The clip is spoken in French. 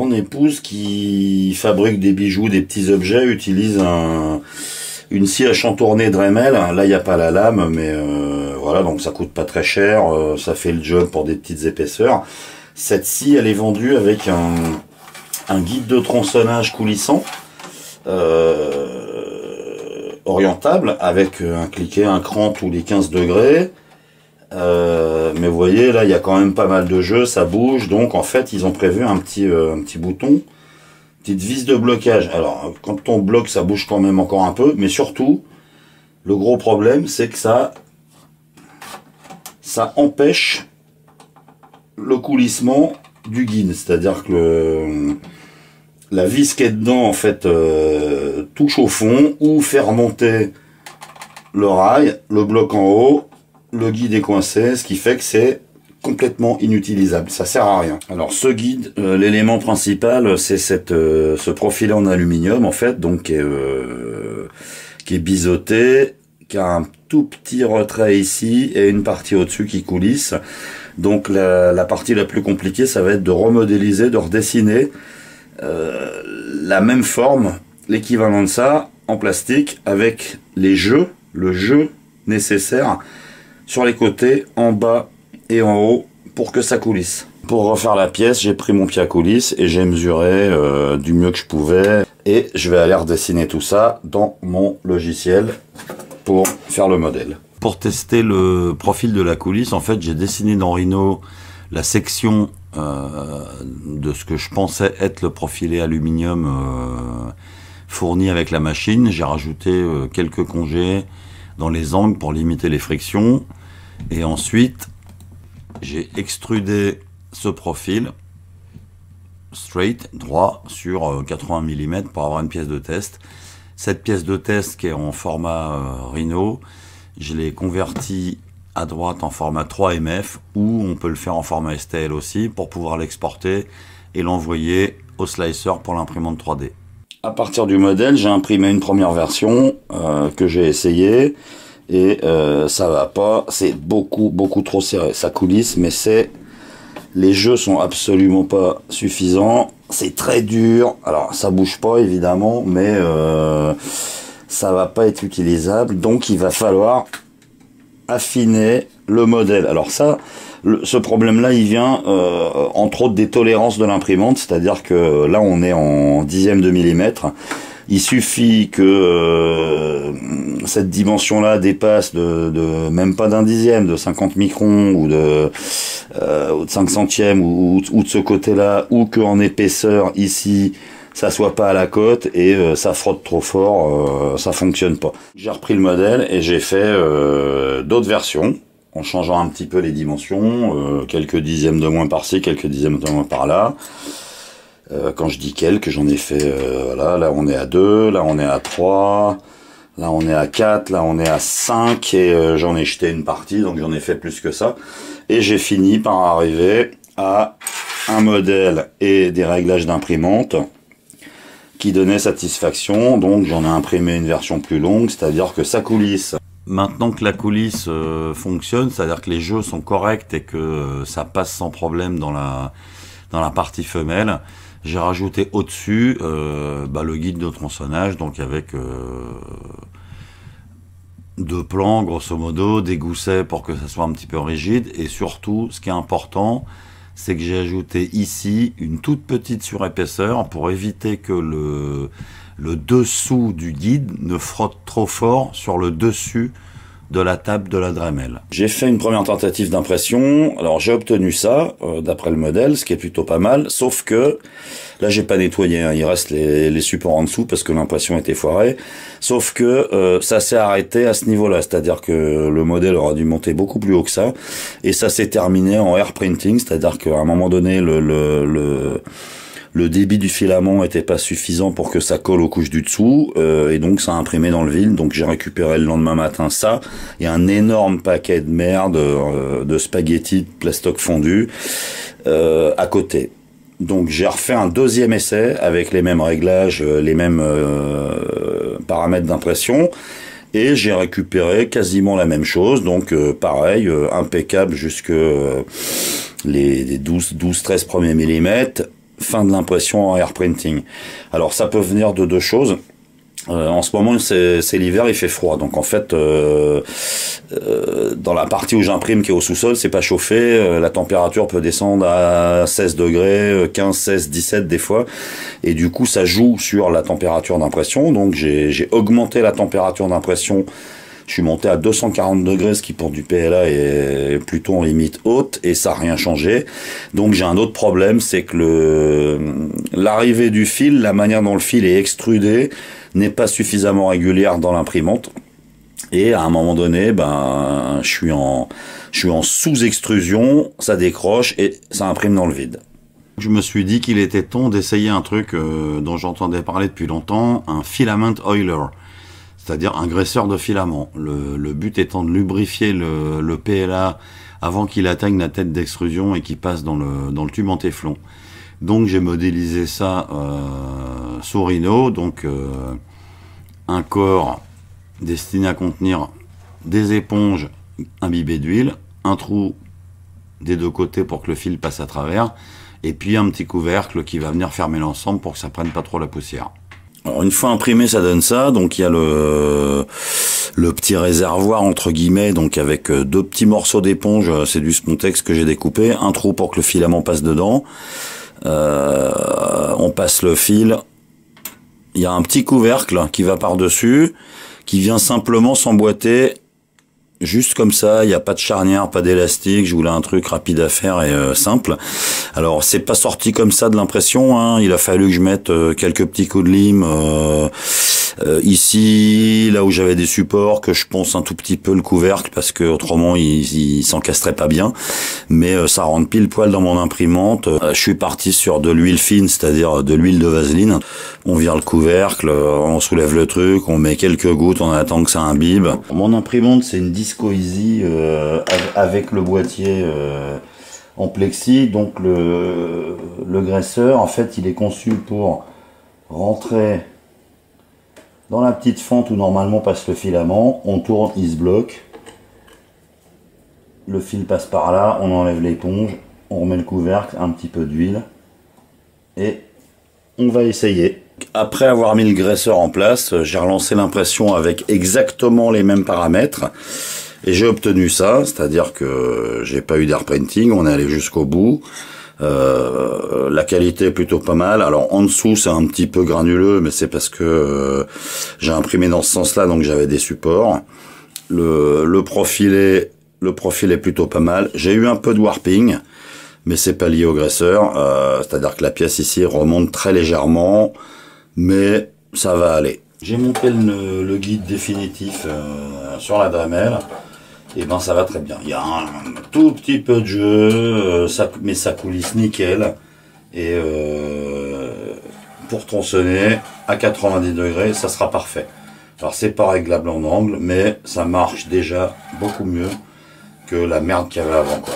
mon épouse qui fabrique des bijoux, des petits objets, utilise une scie à chantourner Dremel. Là, il n'y a pas la lame, mais voilà, donc ça coûte pas très cher. Ça fait le job pour des petites épaisseurs. Cette scie, elle est vendue avec un guide de tronçonnage coulissant, orientable, avec un cliquet, un cran tous les 15 degrés. Mais vous voyez, là, il y a quand même pas mal de jeux, ça bouge. Donc, en fait, ils ont prévu un petit bouton, petite vis de blocage. Alors, quand on bloque, ça bouge quand même encore un peu. Mais surtout, le gros problème, c'est que ça empêche le coulissement du guide. C'est-à-dire que la vis qui est dedans, en fait, touche au fond ou fait remonter le rail, le bloc en haut. Le guide est coincé, ce qui fait que c'est complètement inutilisable, ça sert à rien. Alors ce guide, l'élément principal, c'est ce profilé en aluminium en fait, donc qui est biseauté, qui a un tout petit retrait ici et une partie au-dessus qui coulisse. Donc la partie la plus compliquée, ça va être de remodéliser, de redessiner la même forme, l'équivalent de ça, en plastique, avec le jeu nécessaire sur les côtés, en bas et en haut, pour que ça coulisse. Pour refaire la pièce, j'ai pris mon pied à coulisse et j'ai mesuré du mieux que je pouvais. Et je vais aller redessiner tout ça dans mon logiciel pour faire le modèle. Pour tester le profil de la coulisse, en fait, j'ai dessiné dans Rhino la section de ce que je pensais être le profilé aluminium fourni avec la machine. J'ai rajouté quelques congés dans les angles pour limiter les frictions. Et ensuite, j'ai extrudé ce profil straight, droit, sur 80 mm pour avoir une pièce de test. Cette pièce de test qui est en format Rhino, je l'ai convertie à droite en format 3MF, ou on peut le faire en format STL aussi, pour pouvoir l'exporter et l'envoyer au slicer pour l'imprimante 3D. À partir du modèle, j'ai imprimé une première version que j'ai essayé. Et ça va pas, c'est beaucoup trop serré, ça coulisse, mais les jeux sont absolument pas suffisants, c'est très dur, alors ça bouge pas évidemment, mais ça va pas être utilisable, donc il va falloir affiner le modèle. Alors ça, ce problème-là, il vient entre autres des tolérances de l'imprimante, c'est-à-dire que là on est en dixième de millimètre. Il suffit que cette dimension-là dépasse de même pas d'un dixième, de 50 microns ou de 5 centièmes ou de ce côté-là, ou qu'en épaisseur ici, ça soit pas à la cote et ça frotte trop fort, ça fonctionne pas. J'ai repris le modèle et j'ai fait d'autres versions en changeant un petit peu les dimensions, quelques dixièmes de moins par-ci, quelques dixièmes de moins par-là. Quand je dis quelques, j'en ai fait, voilà, là on est à 2, là on est à 3, là on est à 4, là on est à 5, et j'en ai jeté une partie, donc j'en ai fait plus que ça. Et j'ai fini par arriver à un modèle et des réglages d'imprimante qui donnaient satisfaction, donc j'en ai imprimé une version plus longue, c'est-à-dire que ça coulisse. Maintenant que la coulisse fonctionne, c'est-à-dire que les jeux sont corrects et que ça passe sans problème dans la partie femelle, j'ai rajouté au-dessus le guide de tronçonnage, donc avec 2 plans grosso modo, des goussets pour que ça soit un petit peu rigide, et surtout ce qui est important, c'est que j'ai ajouté ici une toute petite surépaisseur pour éviter que le dessous du guide ne frotte trop fort sur le dessus de la table de la Dremel. J'ai fait une première tentative d'impression, alors j'ai obtenu ça d'après le modèle, ce qui est plutôt pas mal, sauf que là j'ai pas nettoyé, hein, il reste les supports en dessous parce que l'impression était foirée, sauf que ça s'est arrêté à ce niveau-là, c'est-à-dire que le modèle aura dû monter beaucoup plus haut que ça, et ça s'est terminé en air printing, c'est-à-dire qu'à un moment donné le débit du filament était pas suffisant pour que ça colle aux couches du dessous, et donc ça a imprimé dans le vide. Donc j'ai récupéré le lendemain matin ça et un énorme paquet de merde de spaghettis de plastoc fondu à côté. Donc j'ai refait un deuxième essai avec les mêmes réglages, les mêmes paramètres d'impression, et j'ai récupéré quasiment la même chose. Donc pareil, impeccable jusque les 12-13 premiers millimètres. fin de l'impression en air printing. Alors ça peut venir de deux choses. En ce moment c'est l'hiver, il fait froid, donc en fait dans la partie où j'imprime qui est au sous-sol, c'est pas chauffé, la température peut descendre à 16 degrés, 15, 16, 17 des fois, et du coup ça joue sur la température d'impression. Donc j'ai augmenté la température d'impression. Je suis monté à 240 degrés, ce qui pour du PLA est plutôt en limite haute, et ça n'a rien changé. Donc j'ai un autre problème, c'est que l'arrivée du fil, la manière dont le fil est extrudé, n'est pas suffisamment régulière dans l'imprimante. Et à un moment donné, je suis en sous-extrusion, ça décroche et ça imprime dans le vide. Je me suis dit qu'il était temps d'essayer un truc dont j'entendais parler depuis longtemps, un filament oiler. C'est-à-dire un graisseur de filament. Le but étant de lubrifier le PLA avant qu'il atteigne la tête d'extrusion et qu'il passe dans le tube en téflon. Donc j'ai modélisé ça sous Rhino, donc un corps destiné à contenir des éponges imbibées d'huile, un trou des deux côtés pour que le fil passe à travers, et puis un petit couvercle qui va venir fermer l'ensemble pour que ça prenne pas trop la poussière. Alors une fois imprimé, ça donne ça. Donc il y a le petit réservoir entre guillemets, donc avec deux petits morceaux d'éponge, c'est du Spontex que j'ai découpé, un trou pour que le filament passe dedans. On passe le fil. Il y a un petit couvercle qui va par-dessus, qui vient simplement s'emboîter. Juste comme ça, il n'y a pas de charnière, pas d'élastique, je voulais un truc rapide à faire et simple. Alors c'est pas sorti comme ça de l'impression, hein. Il a fallu que je mette quelques petits coups de lime ici, là où j'avais des supports, que je ponce un tout petit peu le couvercle parce que autrement il s'encastrait pas bien. Mais ça rentre pile poil dans mon imprimante. Je suis parti sur de l'huile fine, c'est-à-dire de l'huile de vaseline. On vire le couvercle, on soulève le truc, on met quelques gouttes, on attend que ça imbibe. Mon imprimante c'est une Disco Easy avec le boîtier en plexi. Donc le graisseur en fait il est conçu pour rentrer dans la petite fente où normalement passe le filament. On tourne, il se bloque, le fil passe par là, on enlève l'éponge, on remet le couvercle, un petit peu d'huile et on va essayer. Après avoir mis le graisseur en place, j'ai relancé l'impression avec exactement les mêmes paramètres et j'ai obtenu ça, c'est-à-dire que j'ai pas eu d'air printing, on est allé jusqu'au bout. La qualité est plutôt pas mal. Alors en dessous c'est un petit peu granuleux, mais c'est parce que j'ai imprimé dans ce sens-là, donc j'avais des supports. Le profil est plutôt pas mal. J'ai eu un peu de warping, mais c'est pas lié au graisseur. C'est-à-dire que la pièce ici remonte très légèrement, mais ça va aller. J'ai monté le guide définitif sur la Dremel. Et ben ça va très bien. Il y a un tout petit peu de jeu, mais ça coulisse nickel. Et pour tronçonner à 90 degrés, ça sera parfait. Alors c'est pas réglable en angle, mais ça marche déjà beaucoup mieux que la merde qu'il y avait avant, quoi.